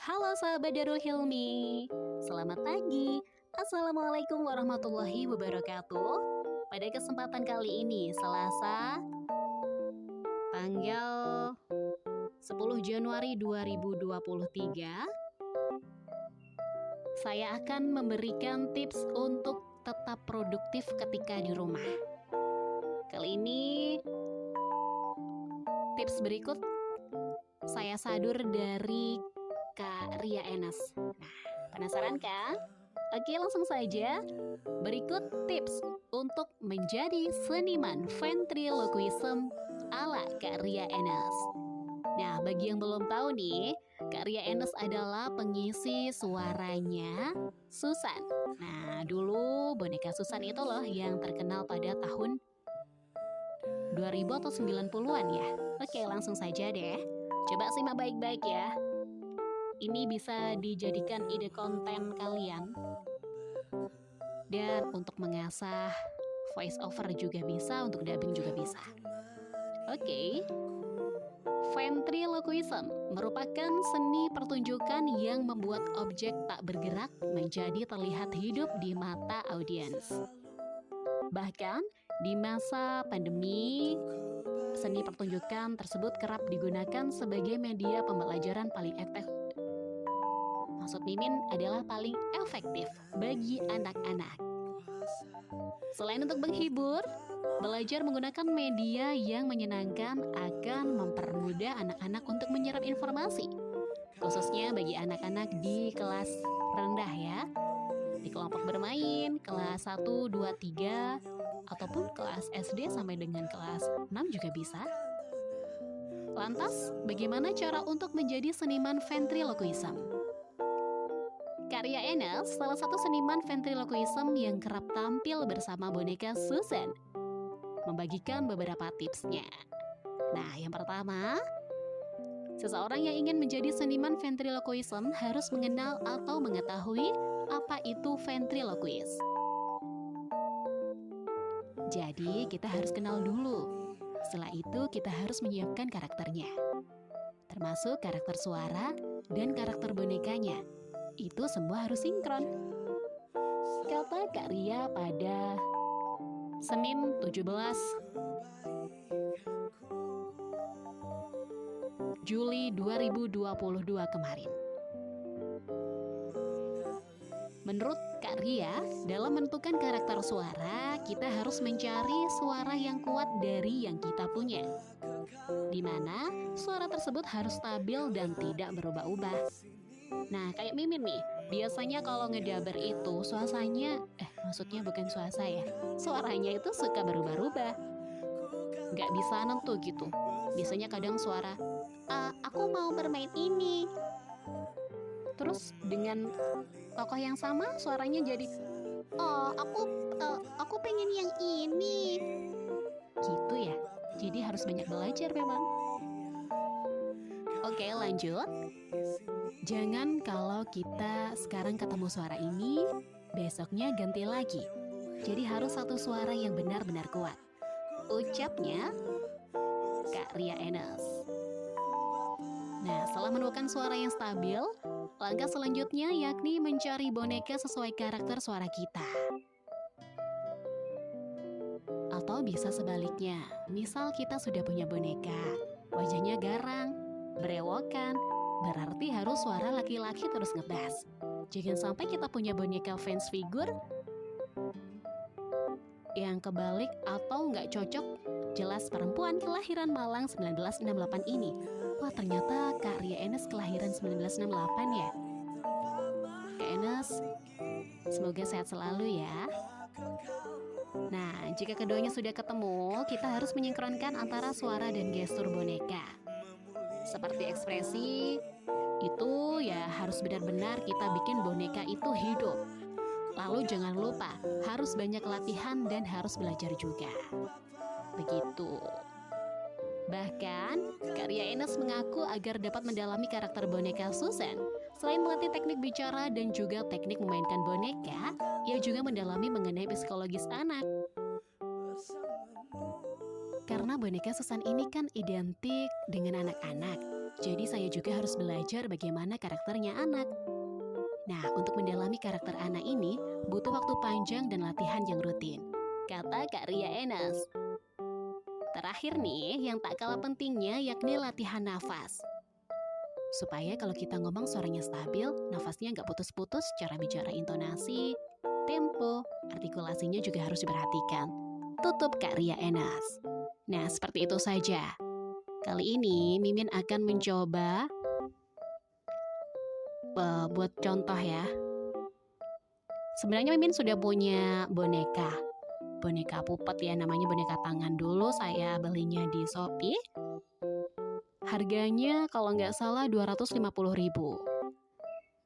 Halo sahabat Darul Hilmi, selamat pagi. Assalamualaikum warahmatullahi wabarakatuh. Pada kesempatan kali ini, Selasa, tanggal 10 Januari 2023, saya akan memberikan tips untuk tetap produktif ketika di rumah. Kali ini, tips berikut saya sadur dari Kak Ria Enes. Nah, penasaran kan? Oke, langsung saja. Berikut tips untuk menjadi seniman ventriloquism ala Kak Ria Enes. Nah, bagi yang belum tahu nih, Kak Ria Enes adalah pengisi suaranya Susan. Nah, dulu boneka Susan itu loh yang terkenal pada tahun 2000 atau 90-an ya. Oke, langsung saja deh. Coba simak baik-baik ya. Ini bisa dijadikan ide konten kalian. Dan untuk mengasah voice over juga bisa, untuk dubbing juga bisa. Oke. Ventriloquism merupakan seni pertunjukan yang membuat objek tak bergerak menjadi terlihat hidup di mata audiens. Bahkan di masa pandemi, seni pertunjukan tersebut kerap digunakan sebagai media pembelajaran paling efektif. Maksud Mimin adalah paling efektif bagi anak-anak. Selain untuk menghibur, belajar menggunakan media yang menyenangkan akan mempermudah anak-anak untuk menyerap informasi. Khususnya bagi anak-anak di kelas rendah ya. Di kelompok bermain, kelas 1, 2, 3, ataupun kelas SD sampai dengan kelas 6 juga bisa. Lantas, bagaimana cara untuk menjadi seniman ventriloquism? Kak Ria Enes, salah satu seniman ventriloquism yang kerap tampil bersama boneka Susan, membagikan beberapa tipsnya. Nah, yang pertama, seseorang yang ingin menjadi seniman ventriloquism harus mengenal atau mengetahui apa itu ventriloquist. Jadi, kita harus kenal dulu. Setelah itu, kita harus menyiapkan karakternya, termasuk karakter suara dan karakter bonekanya. Itu semua harus sinkron. Kata Kak Ria pada Senin 17 Juli 2022 kemarin. Menurut Kak Ria, dalam menentukan karakter suara, kita harus mencari suara yang kuat dari yang kita punya, di mana suara tersebut harus stabil dan tidak berubah-ubah. Nah, kayak Mimin nih, biasanya kalau ngedaber itu maksudnya bukan suaranya itu suka berubah-ubah, nggak bisa nentu gitu. Biasanya kadang suara, aku mau bermain ini. Terus dengan tokoh yang sama suaranya jadi, aku pengen yang ini. Gitu ya. Jadi harus banyak belajar memang. Oke, lanjut. Jangan kalau kita sekarang ketemu suara ini, besoknya ganti lagi. Jadi harus satu suara yang benar-benar kuat. Ucapnya Kak Ria Enes. Nah, setelah menemukan suara yang stabil, langkah selanjutnya yakni mencari boneka sesuai karakter suara kita. Atau bisa sebaliknya, misal kita sudah punya boneka, wajahnya garang, berewokan, berarti harus suara laki-laki terus ngebass. Jangan sampai kita punya boneka fans figure yang kebalik atau nggak cocok, jelas perempuan kelahiran Malang 1968 ini. Wah, ternyata Kak Ria Enes kelahiran 1968 ya. Kak Enes, semoga sehat selalu ya. Nah, jika keduanya sudah ketemu, kita harus menyinkronkan antara suara dan gestur boneka. Seperti ekspresi, itu ya harus benar-benar kita bikin boneka itu hidup. Lalu jangan lupa, harus banyak latihan dan harus belajar juga. Begitu. Bahkan, Kak Ria Enes mengaku agar dapat mendalami karakter boneka Susan, selain melatih teknik bicara dan juga teknik memainkan boneka, ia juga mendalami mengenai psikologis anak. Karena boneka Susan ini kan identik dengan anak-anak. Jadi saya juga harus belajar bagaimana karakternya anak. Nah, untuk mendalami karakter anak ini, butuh waktu panjang dan latihan yang rutin. Kata Kak Ria Enas. Terakhir nih, yang tak kalah pentingnya yakni latihan nafas. Supaya kalau kita ngomong suaranya stabil, nafasnya nggak putus-putus, cara bicara intonasi, tempo, artikulasinya juga harus diperhatikan. Tutup Kak Ria Enas. Nah, seperti itu saja. Kali ini Mimin akan mencoba buat contoh ya. Sebenarnya Mimin sudah punya boneka puppet ya, namanya boneka tangan. Dulu saya belinya di Shopee. Harganya kalau nggak salah 250.000.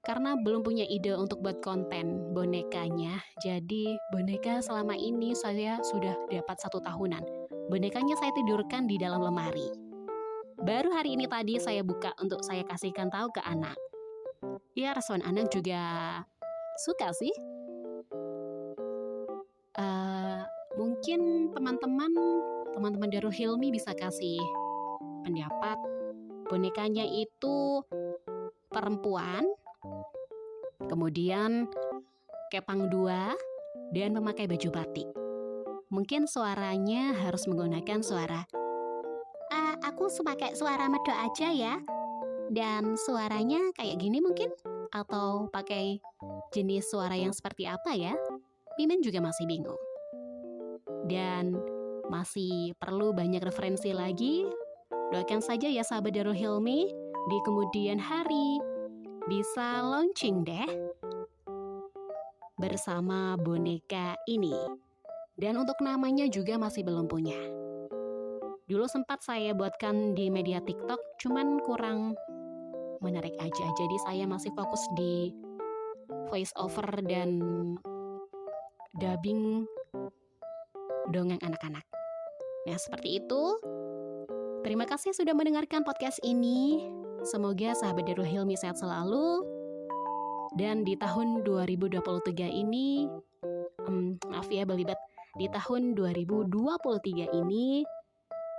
Karena belum punya ide untuk buat konten bonekanya, jadi boneka selama ini saya sudah dapat 1 tahunan. Bonekanya saya tidurkan di dalam lemari. Baru hari ini tadi saya buka untuk saya kasihkan tahu ke anak. Ya, respon anak juga suka sih. Mungkin teman-teman Darul Hilmi bisa kasih pendapat. Bonekanya itu perempuan, kemudian kepang 2, dan memakai baju batik. Mungkin suaranya harus menggunakan suara aku pakai suara medok aja ya. Dan suaranya kayak gini mungkin. Atau pakai jenis suara yang seperti apa ya? Mimin juga masih bingung. Dan masih perlu banyak referensi lagi. Doakan saja ya sahabat Darul Hilmi, di kemudian hari bisa launching deh bersama boneka ini. Dan untuk namanya juga masih belum punya. Dulu sempat saya buatkan di media TikTok, cuman kurang menarik aja. Jadi saya masih fokus di voice over dan dubbing dongeng anak-anak. Nah, seperti itu. Terima kasih sudah mendengarkan podcast ini. Semoga sahabat Darul Hilmi sehat selalu. Dan di tahun 2023 ini, maaf ya belibet, di tahun 2023 ini,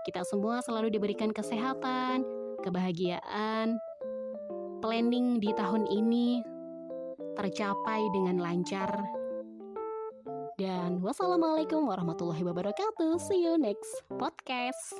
kita semua selalu diberikan kesehatan, kebahagiaan, planning di tahun ini tercapai dengan lancar. Dan wassalamualaikum warahmatullahi wabarakatuh. See you next podcast.